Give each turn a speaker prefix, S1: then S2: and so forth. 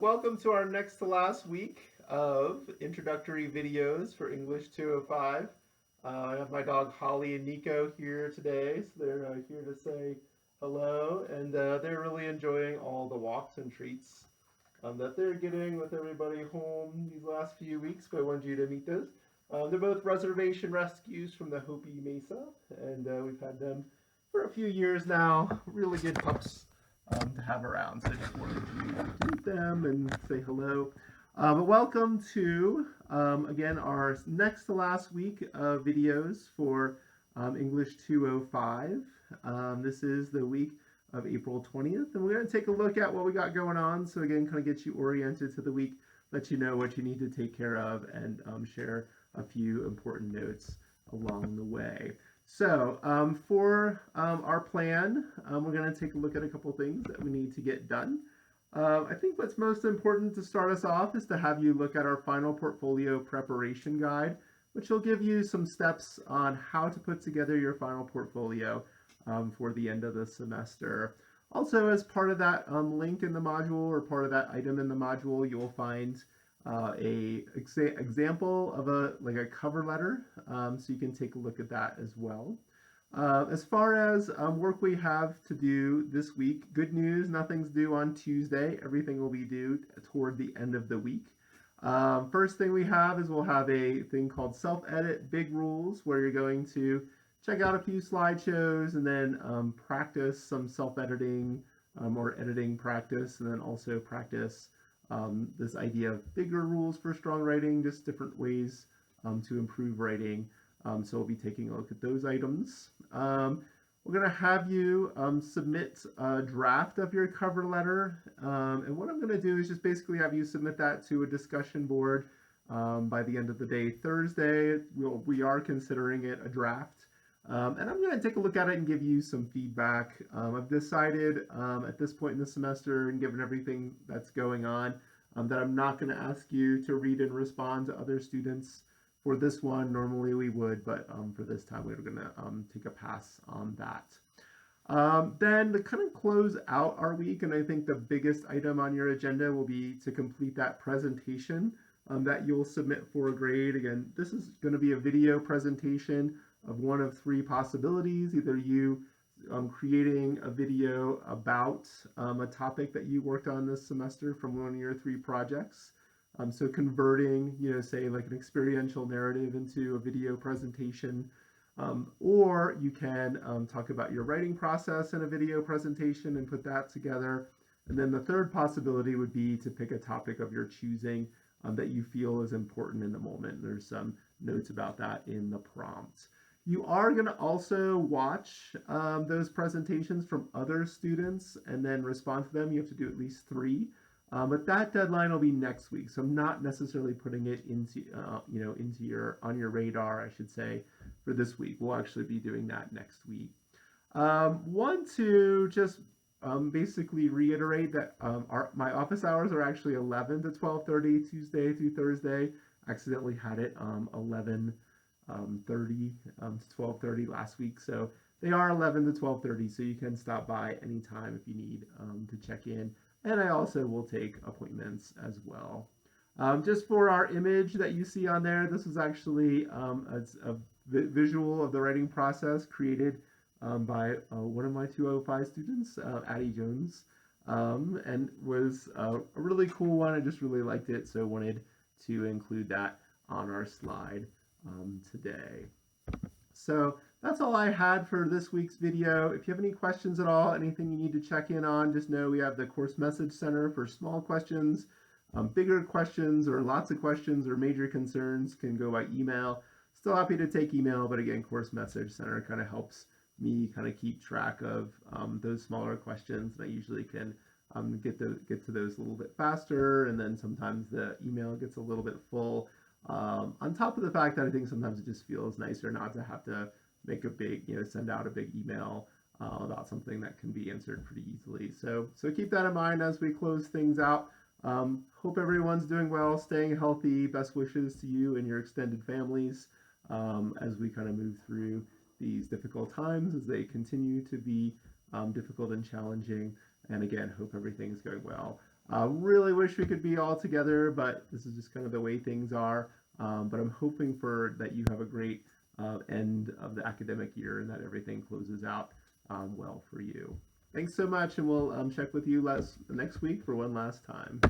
S1: Welcome to our next to last week of introductory videos for English 205. I have my dog Holly and Nico here today, so they're here to say hello, and they're really enjoying all the walks and treats that they're getting with everybody home these last few weeks. But I wanted you to meet those. They're both reservation rescues from the Hopi Mesa, and we've had them for a few years now. Really good pups to have around. So I just wanted to meet them and say hello. But welcome to, again, our next to last week of videos for English 205. This is the week of April 20th, and we're going to take a look at what we got going on. So again, kind of get you oriented to the week, let you know what you need to take care of, and share a few important notes along the way. So for our plan, we're going to take a look at a couple things that we need to get done. I think what's most important to start us off is to have you look at our final portfolio preparation guide, which will give you some steps on how to put together your final portfolio for the end of the semester. Also, as part of that link in the module or part of that item in the module, you'll find a example of a cover letter, so you can take a look at that as well. As far as work we have to do this week, good news, nothing's due on Tuesday. Everything will be due toward the end of the week. First thing we have is we'll have a thing called self-edit big rules, where you're going to check out a few slideshows and then practice some self-editing or editing practice, and then also practice this idea of bigger rules for strong writing, just different ways to improve writing. So we'll be taking a look at those items. We're going to have you submit a draft of your cover letter. And what I'm going to do is just basically have you submit that to a discussion board by the end of the day Thursday. We are considering it a draft. And I'm going to take a look at it and give you some feedback. I've decided at this point in the semester, and given everything that's going on, that I'm not going to ask you to read and respond to other students for this one. Normally we would, but for this time we're going to take a pass on that. Then to kind of close out our week, and I think the biggest item on your agenda will be to complete that presentation that you'll submit for a grade. Again, this is going to be a video presentation of one of three possibilities. Either you creating a video about a topic that you worked on this semester from one of your three projects. So converting, say like an experiential narrative into a video presentation, or you can talk about your writing process in a video presentation and put that together. And then the third possibility would be to pick a topic of your choosing that you feel is important in the moment. There's some notes about that in the prompt. You are going to also watch those presentations from other students and then respond to them. You have to do at least three. But that deadline will be next week, so I'm not necessarily putting it into on your radar, I should say, for this week. We'll actually be doing that next week. Want to just basically reiterate that my office hours are actually 11 to 12:30 Tuesday through Thursday. Accidentally had it 11:30 to 12:30 last week, so they are 11 to 12:30, so you can stop by anytime if you need to check in. And I also will take appointments as well. Just for our image that you see on there, this is actually a visual of the writing process created by one of my 205 students, Addie Jones, and was a really cool one. I just really liked it, so wanted to include that on our slide today. So that's all I had for this week's video. If you have any questions at all, anything you need to check in on, just know we have the Course Message Center for small questions. Bigger questions or lots of questions or major concerns can go by email. Still happy to take email, but again, Course Message Center kind of helps me kind of keep track of those smaller questions. And I usually can get to those a little bit faster, and then sometimes the email gets a little bit full. On top of the fact that I think sometimes it just feels nicer not to have to make a big, send out a big email about something that can be answered pretty easily. So keep that in mind as we close things out. Hope everyone's doing well, staying healthy. Best wishes to you and your extended families as we kind of move through these difficult times, as they continue to be difficult and challenging. And again, hope everything's going well. Really wish we could be all together, but this is just kind of the way things are. But I'm hoping for that you have a great end of the academic year and that everything closes out well for you. Thanks so much, and we'll check with you next week for one last time.